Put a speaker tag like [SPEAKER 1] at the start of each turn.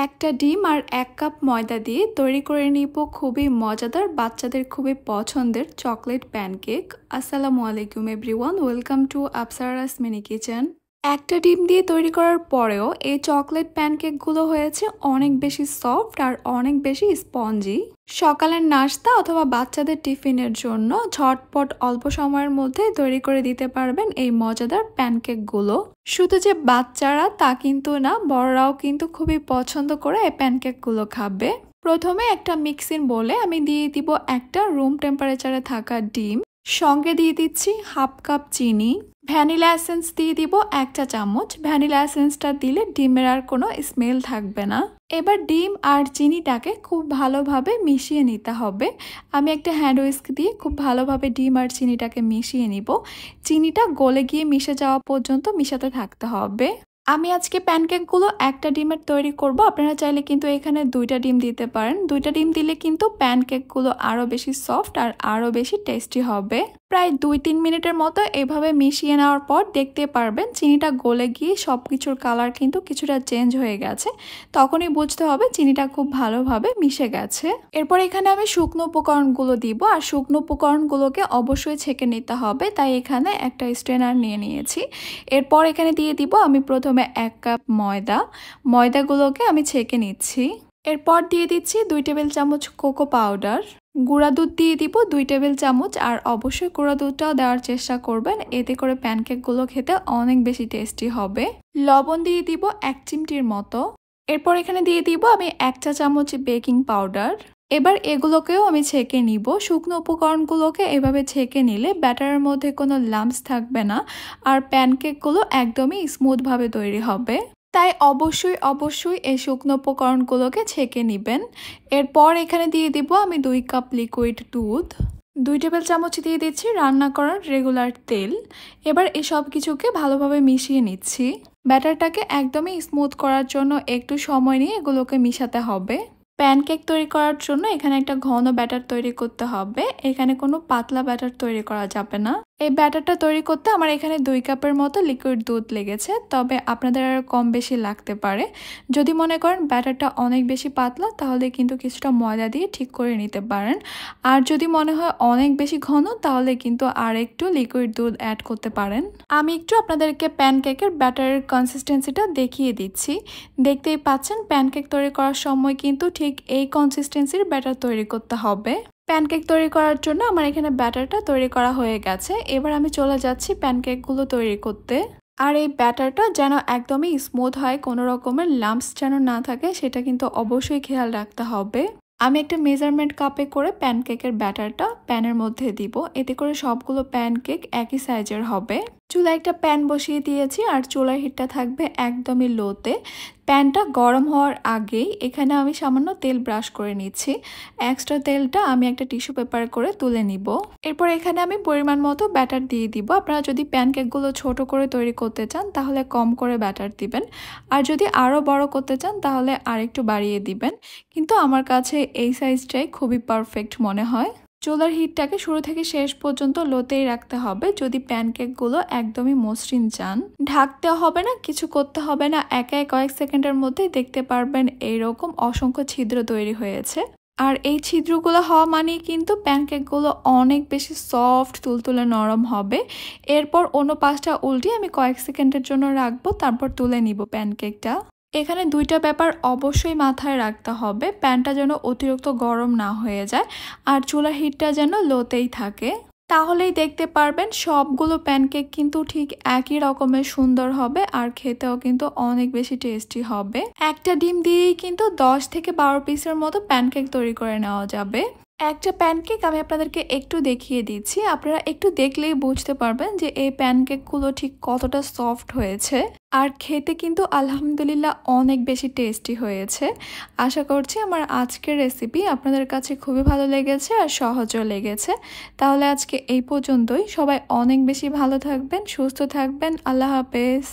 [SPEAKER 1] একটা ডিম আর ১ কাপ ময়দা দিয়ে তৈরি করে নিব খুবই মজাদার বাচ্চাদের খুবই পছন্দের চকলেট প্যানকেক। আসসালামু আলাইকুম everyone, welcome to Afsara's mini kitchen. একটা ডিম দিয়ে তৈরি করার পরেও এই চকলেট প্যানকেকগুলো হয়েছে অনেক বেশি সফট আর অনেক বেশি স্পঞ্জি। সকালের নাস্তা অথবা বাচ্চাদের টিফিনের জন্য ঝটপট অল্প সময়ের মধ্যে তৈরি করে দিতে পারবেন এই মজাদার প্যানকেকগুলো। শুধু যে বাচ্চারা তা কিন্তু না, বড়রাও কিন্তু খুবই পছন্দ করে এই প্যানকেকগুলো খাবে। প্রথমে একটা মিক্সিং বোলে আমি দিয়ে দিব একটা রুম টেম্পারেচারে থাকা ডিম, সঙ্গে দিয়ে দিচ্ছি হাফ কাপ চিনি, ভ্যানিলা এসেন্স দিয়ে দিব 1 চা চামচ। ভ্যানিলা এসেন্সটা দিলে ডিমের আর কোনো স্মেল থাকবে না। এবার ডিম আর চিনিটাকে খুব ভালোভাবে মিশিয়ে নিতে হবে। আমি একটা হ্যান্ড হুইস্ক দিয়ে খুব ভালোভাবে ডিম আর চিনিটাকে মিশিয়ে নিব। চিনিটা গলে গিয়ে মিশে যাওয়া পর্যন্ত মিশাতে থাকতে হবে। আমি আজকে প্যানকেকগুলো একটা ডিমের তৈরি করব। আপনারা চাইলে কিন্তু এখানে 2টা ডিম দিতে পারেন। 2টা ডিম দিলে কিন্তু প্যানকেকগুলো আরও বেশি সফট আর আরও বেশি টেস্টি হবে। প্রায় 2-3 মিনিটের মতো এভাবে মিশিয়ে নেওয়ার পর দেখতে পারবেন চিনিটা গলে গিয়ে সব কিছুর কালার কিন্তু কিছুটা চেঞ্জ হয়ে গেছে। তখনই বুঝতে হবে চিনিটা খুব ভালোভাবে মিশে গেছে। এরপর এখানে আমি শুকনো উপকরণগুলো দিব, আর শুকনো উপকরণগুলোকে অবশ্যই ছেঁকে নিতে হবে, তাই এখানে একটা স্ট্রেনার নিয়ে নিয়েছি। এরপর এখানে দিয়ে দিব আমি প্রথমে 1 কাপ ময়দাগুলোকে আমি ছেঁকে নিচ্ছি। এরপর দিয়ে দিচ্ছি 2 টেবিল চামচ কোকো পাউডার, গুঁড়া দুধ দিয়ে দিব 2 টেবিল চামচ, আর অবশ্যই গুঁড়া দুধটাও দেওয়ার চেষ্টা করবেন, এতে করে প্যানকেকগুলো খেতে অনেক বেশি টেস্টি হবে। লবণ দিয়ে দিব 1 চিমটির মতো। এরপর এখানে দিয়ে দিব আমি 1 চা চামচ বেকিং পাউডার। এবার এগুলোকেও আমি ছেঁকে নিব। শুকনো উপকরণগুলোকে এভাবে ছেঁকে নিলে ব্যাটারের মধ্যে কোনো লাম্পস থাকবে না, আর প্যানকেকগুলো একদমই স্মুথভাবে তৈরি হবে। তাই অবশ্যই এই শুকনো উপকরণগুলোকে ছেঁকে নেবেন। এরপর এখানে দিয়ে দিব আমি 2 কাপ লিকুইড দুধ, 2 টেবিল চামচ দিয়ে দিচ্ছি রান্না করার রেগুলার তেল। এবার এই সব কিছুকে ভালোভাবে মিশিয়ে নিচ্ছি। ব্যাটারটাকে একদমই স্মুথ করার জন্য একটু সময় নিয়ে এগুলোকে মিশাতে হবে। প্যানকেক তৈরি করার জন্য এখানে একটা ঘন ব্যাটার তৈরি করতে হবে, এখানে কোনো পাতলা ব্যাটার তৈরি করা যাবে না। এই ব্যাটারটা তৈরি করতে আমার এখানে 2 কাপের মতো লিকুইড দুধ লেগেছে, তবে আপনাদের আর কম বেশি লাগতে পারে। যদি মনে করেন ব্যাটারটা অনেক বেশি পাতলা, তাহলে কিন্তু কিছুটা ময়দা দিয়ে ঠিক করে নিতে পারেন। আর যদি মনে হয় অনেক বেশি ঘন, তাহলে কিন্তু আর একটু লিকুইড দুধ অ্যাড করতে পারেন। আমি একটু আপনাদেরকে প্যানকেকের ব্যাটারের কনসিস্টেন্সিটা দেখিয়ে দিচ্ছি। দেখতেই পাচ্ছেন প্যানকেক তৈরি করার সময় কিন্তু ঠিক এই কনসিস্টেন্সির ব্যাটার তৈরি করতে হবে। প্যানকেক তৈরি করার জন্য আমার এখানে ব্যাটারটা তৈরি করা হয়ে গেছে। এবার আমি চলে যাচ্ছি প্যানকেকগুলো তৈরি করতে। আর এই ব্যাটারটা যেন একদমই স্মুথ হয়, কোনো রকমের লাম্পস যেন না থাকে, সেটা কিন্তু অবশ্যই খেয়াল রাখতে হবে। আমি একটা মেজারমেন্ট কাপে করে প্যানকেকের ব্যাটারটা প্যানের মধ্যে দিব, এতে করে সবগুলো প্যানকেক একই সাইজের হবে। চুলায় একটা প্যান বসিয়ে দিয়েছি, আর চুলার হিটটা থাকবে একদমই লোতে। প্যানটা গরম হওয়ার আগেই এখানে আমি সামান্য তেল ব্রাশ করে নিচ্ছি। এক্সট্রা তেলটা আমি একটা টিস্যু পেপার করে তুলে নিব। এরপর এখানে আমি পরিমাণ মতো ব্যাটার দিয়ে দিব। আপনারা যদি প্যানকেকগুলো ছোট করে তৈরি করতে চান তাহলে কম করে ব্যাটার দিবেন, আর যদি আরও বড় করতে চান তাহলে আরেকটু বাড়িয়ে দিবেন। কিন্তু আমার কাছে এই সাইজটাই খুবই পারফেক্ট মনে হয়। চুলার হিটটাকে শুরু থেকে শেষ পর্যন্ত লোতেই রাখতে হবে যদি প্যানকেকগুলো একদমই মসৃণ চান। ঢাকতে হবে না, কিছু করতে হবে না, একাই কয়েক সেকেন্ডের মধ্যেই দেখতে পারবেন এইরকম অসংখ্য ছিদ্র তৈরি হয়েছে। আর এই ছিদ্রগুলো হওয়া মানেই কিন্তু প্যানকেকগুলো অনেক বেশি সফট, তুলতুলে নরম হবে। এরপর অন্য পাশটা উল্টিয়ে আমি কয়েক সেকেন্ডের জন্য রাখবো, তারপর তুলে নিব প্যানকেকটা। এখানে 2টা ব্যাপার অবশ্যই মাথায় রাখতে হবে, প্যানটা যেন অতিরিক্ত গরম না হয়ে যায়, আর চুলার হিটটা যেন লোতেই থাকে। তাহলেই দেখতে পারবেন সবগুলো প্যানকেক কিন্তু ঠিক একই রকমের সুন্দর হবে, আর খেতেও কিন্তু অনেক বেশি টেস্টি হবে। একটা ডিম দিয়েই কিন্তু 10 থেকে 12 পিসের মতো প্যানকেক তৈরি করে নেওয়া যাবে। একটা প্যানকেক আমি আপনাদেরকে একটু দেখিয়ে দিচ্ছি, আপনারা একটু দেখলেই বুঝতে পারবেন যে এই প্যানকেকগুলো ঠিক কতটা সফট হয়েছে, আর খেতে কিন্তু আলহামদুলিল্লাহ অনেক বেশি টেস্টি হয়েছে। আশা করছি আমার আজকের রেসিপি আপনাদের কাছে খুবই ভালো লেগেছে আর সহজও লেগেছে। তাহলে আজকে এই পর্যন্তই। সবাই অনেক বেশি ভালো থাকবেন, সুস্থ থাকবেন। আল্লাহ হাফেজ।